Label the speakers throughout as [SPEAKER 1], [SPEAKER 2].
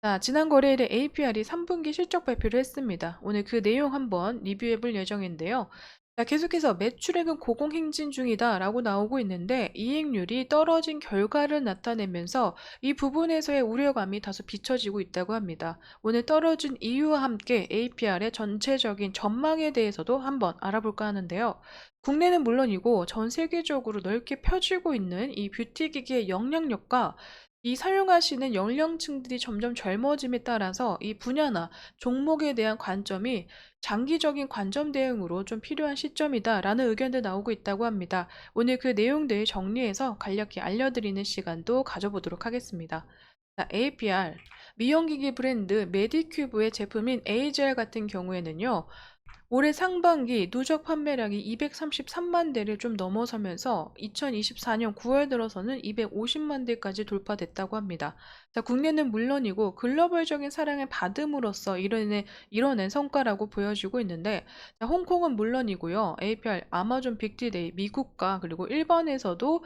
[SPEAKER 1] 자, 지난 거래일에 APR이 3분기 실적 발표를 했습니다. 오늘 그 내용 한번 리뷰해 볼 예정인데요. 자, 계속해서 매출액은 고공행진 중이다 라고 나오고 있는데 이익률이 떨어진 결과를 나타내면서 이 부분에서의 우려감이 다소 비춰지고 있다고 합니다. 오늘 떨어진 이유와 함께 APR의 전체적인 전망에 대해서도 한번 알아볼까 하는데요. 국내는 물론이고 전 세계적으로 넓게 펴지고 있는 이 뷰티 기기의 영향력과 이 사용하시는 연령층들이 점점 젊어짐에 따라서 이 분야나 종목에 대한 관점이 장기적인 관점 대응으로 좀 필요한 시점이다라는 의견도 나오고 있다고 합니다. 오늘 그 내용들 정리해서 간략히 알려드리는 시간도 가져보도록 하겠습니다. 자, APR, 미용기기 브랜드 메디큐브의 제품인 AGR 같은 경우에는요. 올해 상반기 누적 판매량이 233만 대를 좀 넘어서면서 2024년 9월 들어서는 250만 대까지 돌파됐다고 합니다. 자, 국내는 물론이고 글로벌적인 사랑을 받음으로써 이뤄낸 성과라고 보여지고 있는데, 자, 홍콩은 물론이고요. APR, 아마존 빅디데이, 미국과 그리고 일본에서도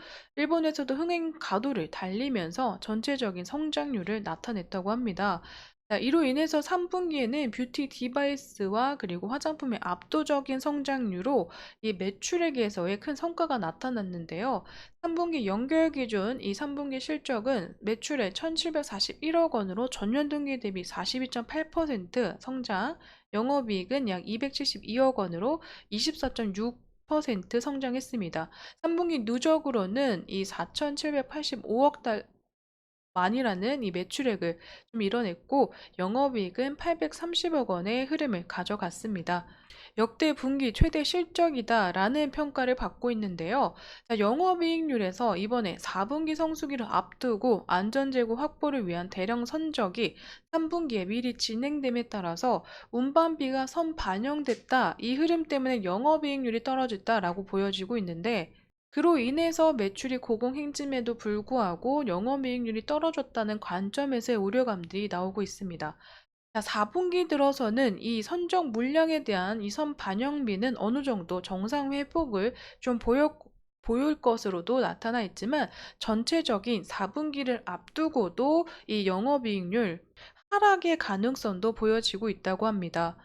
[SPEAKER 1] 흥행 가도를 달리면서 전체적인 성장률을 나타냈다고 합니다. 자, 이로 인해서 3분기에는 뷰티 디바이스와 그리고 화장품의 압도적인 성장률로 이 매출액에서의 큰 성과가 나타났는데요. 3분기 연결 기준 이 3분기 실적은 매출액 1,741억 원으로 전년 동기 대비 42.8% 성장, 영업이익은 약 272억 원으로 24.6% 성장했습니다. 3분기 누적으로는 이 4,785억 만이라는 이 매출액을 좀 이뤄냈고 영업이익은 830억 원의 흐름을 가져갔습니다. 역대 분기 최대 실적이다라는 평가를 받고 있는데요. 자, 영업이익률에서 이번에 4분기 성수기를 앞두고 안전재고 확보를 위한 대량 선적이 3분기에 미리 진행됨에 따라서 운반비가 선반영됐다. 이 흐름 때문에 영업이익률이 떨어졌다라고 보여지고 있는데 그로 인해서 매출이 고공행진에도 불구하고 영업이익률이 떨어졌다는 관점에서의 우려감들이 나오고 있습니다. 자, 4분기 들어서는 이 선적 물량에 대한 이 선반영비는 어느 정도 정상 회복을 좀 보일 것으로도 나타나 있지만 전체적인 4분기를 앞두고도 이 영업이익률 하락의 가능성도 보여지고 있다고 합니다.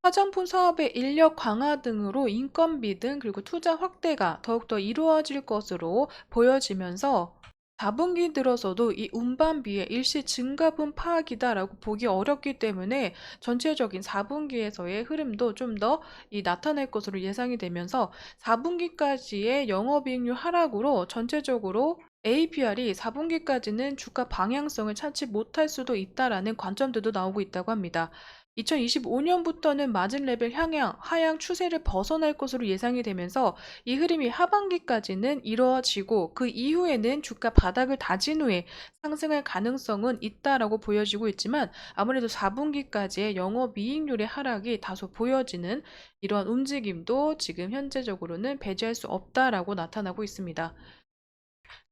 [SPEAKER 1] 화장품 사업의 인력 강화 등으로 인건비 등 그리고 투자 확대가 더욱더 이루어질 것으로 보여지면서 4분기 들어서도 이 운반비의 일시 증가분 파악이다라고 보기 어렵기 때문에 전체적인 4분기에서의 흐름도 좀 더 나타날 것으로 예상이 되면서 4분기까지의 영업이익률 하락으로 전체적으로 APR이 4분기까지는 주가 방향성을 찾지 못할 수도 있다라는 관점들도 나오고 있다고 합니다. 2025년부터는 마진 레벨 하향 추세를 벗어날 것으로 예상이 되면서 이 흐름이 하반기까지는 이루어지고 그 이후에는 주가 바닥을 다진 후에 상승할 가능성은 있다라고 보여지고 있지만 아무래도 4분기까지의 영업이익률의 하락이 다소 보여지는 이러한 움직임도 지금 현재적으로는 배제할 수 없다라고 나타나고 있습니다.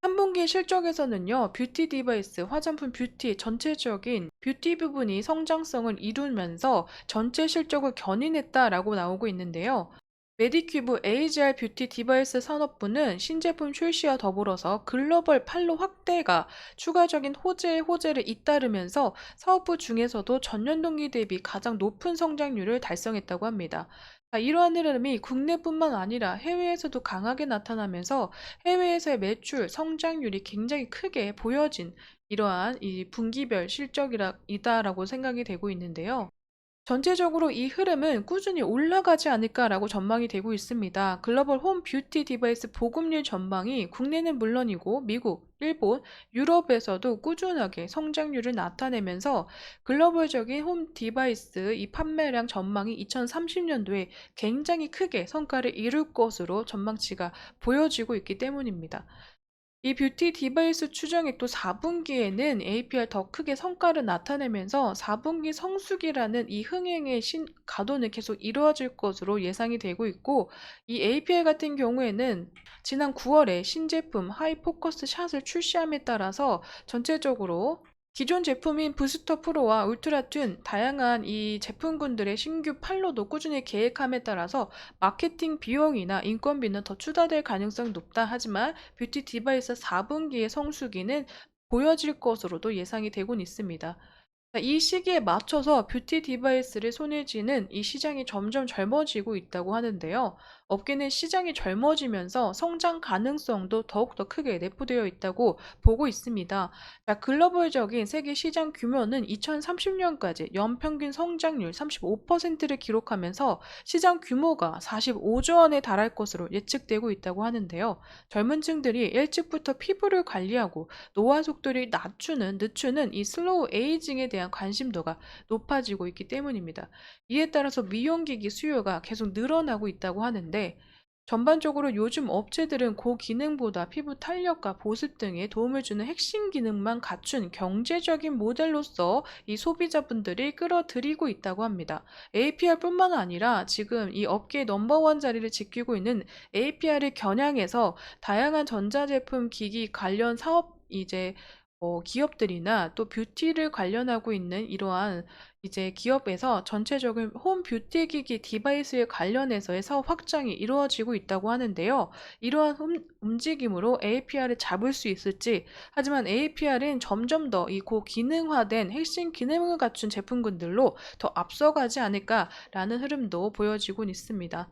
[SPEAKER 1] 3분기 실적에서는요, 뷰티 디바이스, 화장품 뷰티 전체적인 뷰티 부분이 성장성을 이루면서 전체 실적을 견인했다라고 나오고 있는데요. 메디큐브 AGR 뷰티 디바이스 산업부는 신제품 출시와 더불어서 글로벌 판로 확대가 추가적인 호재를 잇따르면서 사업부 중에서도 전년 동기 대비 가장 높은 성장률을 달성했다고 합니다. 자, 이러한 흐름이 국내뿐만 아니라 해외에서도 강하게 나타나면서 해외에서의 매출 성장률이 굉장히 크게 보여진 이러한 이 분기별 실적이다라고 생각이 되고 있는데요. 전체적으로 이 흐름은 꾸준히 올라가지 않을까라고 전망이 되고 있습니다. 글로벌 홈 뷰티 디바이스 보급률 전망이 국내는 물론이고 미국, 일본, 유럽에서도 꾸준하게 성장률을 나타내면서 글로벌적인 홈 디바이스 이 판매량 전망이 2030년도에 굉장히 크게 성과를 이룰 것으로 전망치가 보여지고 있기 때문입니다. 이 뷰티 디바이스 추정액도 4분기에는 APR 더 크게 성과를 나타내면서 4분기 성수기라는 이 흥행의 가도는 계속 이루어질 것으로 예상이 되고 있고 이 APR 같은 경우에는 지난 9월에 신제품 하이포커스 샷을 출시함에 따라서 전체적으로 기존 제품인 부스터 프로와 울트라튠 다양한 이 제품군들의 신규 판로도 꾸준히 계획함에 따라서 마케팅 비용이나 인건비는 더 추가될 가능성이 높다. 하지만 뷰티 디바이스 4분기의 성수기는 보여질 것으로도 예상이 되곤 있습니다. 자, 이 시기에 맞춰서 뷰티 디바이스를 손에 쥐는 이 시장이 점점 젊어지고 있다고 하는데요. 업계는 시장이 젊어지면서 성장 가능성도 더욱더 크게 내포되어 있다고 보고 있습니다. 자, 글로벌적인 세계 시장 규모는 2030년까지 연평균 성장률 35%를 기록하면서 시장 규모가 45조 원에 달할 것으로 예측되고 있다고 하는데요. 젊은 층들이 일찍부터 피부를 관리하고 노화 속도를 늦추는 이 슬로우 에이징에 대한 관심도가 높아지고 있기 때문입니다. 이에 따라서 미용기기 수요가 계속 늘어나고 있다고 하는데, 전반적으로 요즘 업체들은 고기능보다 피부 탄력과 보습 등에 도움을 주는 핵심 기능만 갖춘 경제적인 모델로서 이 소비자분들이 끌어들이고 있다고 합니다. APR뿐만 아니라 지금 이 업계의 넘버원 자리를 지키고 있는 APR을 겨냥해서 다양한 전자제품 기기 관련 사업 기업들이나 또 뷰티를 관련하고 있는 이러한 기업에서 전체적인 홈 뷰티 기기 디바이스에 관련해서의 사업 확장이 이루어지고 있다고 하는데요. 이러한 움직임으로 APR을 잡을 수 있을지, 하지만 APR은 점점 더 이 고기능화된 핵심 기능을 갖춘 제품군들로 더 앞서가지 않을까라는 흐름도 보여지고 있습니다.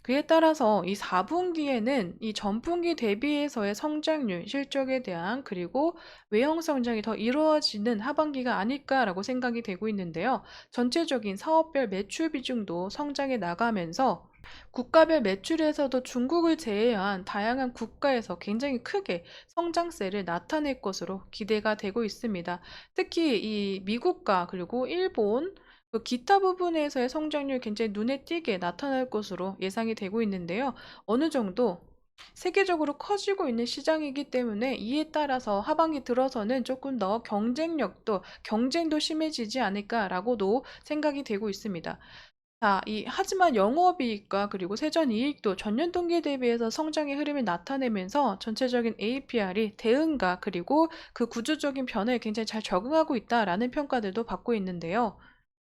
[SPEAKER 1] 그에 따라서 이 4분기에는 이 전분기 대비해서의 성장률, 실적에 대한 그리고 외형 성장이 더 이루어지는 하반기가 아닐까라고 생각이 되고 있는데요. 전체적인 사업별 매출 비중도 성장해 나가면서 국가별 매출에서도 중국을 제외한 다양한 국가에서 굉장히 크게 성장세를 나타낼 것으로 기대가 되고 있습니다. 특히 이 미국과 그리고 일본, 기타 부분에서의 성장률 굉장히 눈에 띄게 나타날 것으로 예상이 되고 있는데요. 어느 정도 세계적으로 커지고 있는 시장이기 때문에 이에 따라서 하반기 들어서는 조금 더 경쟁도 심해지지 않을까라고도 생각이 되고 있습니다. 자, 하지만 영업이익과 그리고 세전이익도 전년 동기 대비해서 성장의 흐름을 나타내면서 전체적인 APR이 대응과 그리고 그 구조적인 변화에 굉장히 잘 적응하고 있다라는 평가들도 받고 있는데요.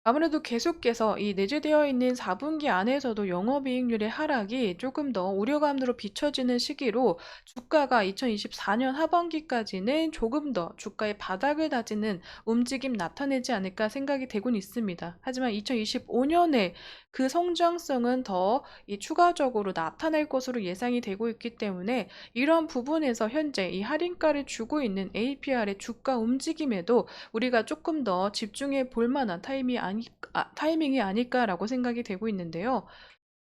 [SPEAKER 1] 아무래도 계속해서 이 내재되어 있는 4분기 안에서도 영업이익률의 하락이 조금 더 우려감으로 비춰지는 시기로 주가가 2024년 하반기까지는 조금 더 주가의 바닥을 다지는 움직임 나타내지 않을까 생각이 되곤 있습니다. 하지만 2025년에 그 성장성은 더 추가적으로 나타날 것으로 예상이 되고 있기 때문에 이런 부분에서 현재 이 할인가를 주고 있는 APR의 주가 움직임에도 우리가 조금 더 집중해 볼 만한 타이밍이 아닐까라고 생각이 되고 있는데요.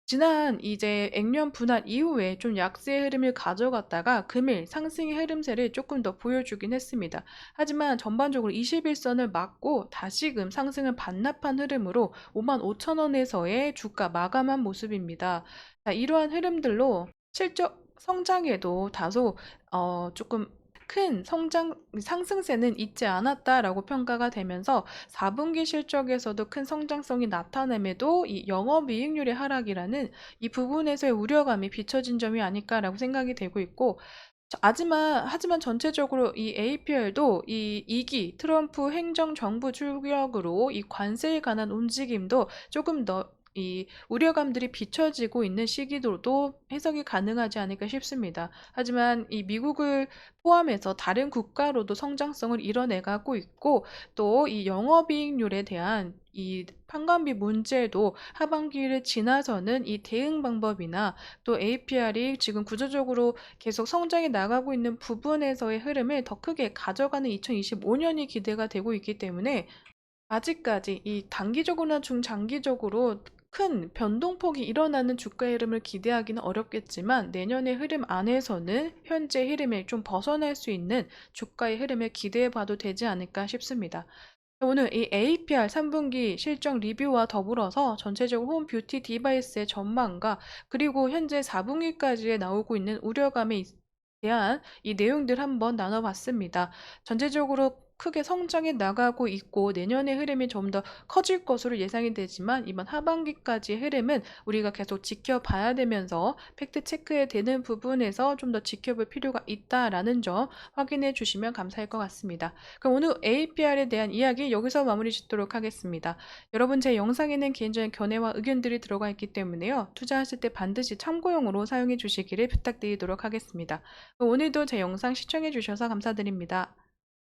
[SPEAKER 1] 지난 액면 분할 이후에 좀 약세의 흐름을 가져갔다가 금일 상승의 흐름세를 조금 더 보여주긴 했습니다. 하지만 전반적으로 21선을 맞고 다시금 상승을 반납한 흐름으로 55,000원에서의 주가 마감한 모습입니다. 자, 이러한 흐름들로 실적 성장에도 다소 조금 큰 상승세는 있지 않았다라고 평가가 되면서 4분기 실적에서도 큰 성장성이 나타남에도 이 영업이익률의 하락이라는 이 부분에서의 우려감이 비춰진 점이 아닐까라고 생각이 되고 있고, 하지만 전체적으로 이 APR도 이 2기 트럼프 행정정부 출격으로 이 관세에 관한 움직임도 조금 더 이 우려감들이 비춰지고 있는 시기도도 해석이 가능하지 않을까 싶습니다. 하지만 이 미국을 포함해서 다른 국가로도 성장성을 이뤄내가고 있고, 또 이 영업이익률에 대한 이 판관비 문제도 하반기를 지나서는 이 대응 방법이나 또 APR이 지금 구조적으로 계속 성장해 나가고 있는 부분에서의 흐름을 더 크게 가져가는 2025년이 기대가 되고 있기 때문에 아직까지 이 단기적으로나 중장기적으로 큰 변동폭이 일어나는 주가의 흐름을 기대하기는 어렵겠지만, 내년의 흐름 안에서는 현재 흐름에 좀 벗어날 수 있는 주가의 흐름을 기대해 봐도 되지 않을까 싶습니다. 오늘 이 APR 3분기 실적 리뷰와 더불어서 전체적으로 홈 뷰티 디바이스의 전망과 그리고 현재 4분기까지 나오고 있는 우려감에 대한 이 내용들 한번 나눠봤습니다. 전체적으로 크게 성장해 나가고 있고 내년의 흐름이 좀 더 커질 것으로 예상이 되지만, 이번 하반기까지의 흐름은 우리가 계속 지켜봐야 되면서 팩트 체크에 되는 부분에서 좀 더 지켜볼 필요가 있다라는 점 확인해 주시면 감사할 것 같습니다. 그럼 오늘 APR에 대한 이야기 여기서 마무리 짓도록 하겠습니다. 여러분, 제 영상에는 개인적인 견해와 의견들이 들어가 있기 때문에요. 투자하실 때 반드시 참고용으로 사용해 주시기를 부탁드리도록 하겠습니다. 오늘도 제 영상 시청해 주셔서 감사드립니다.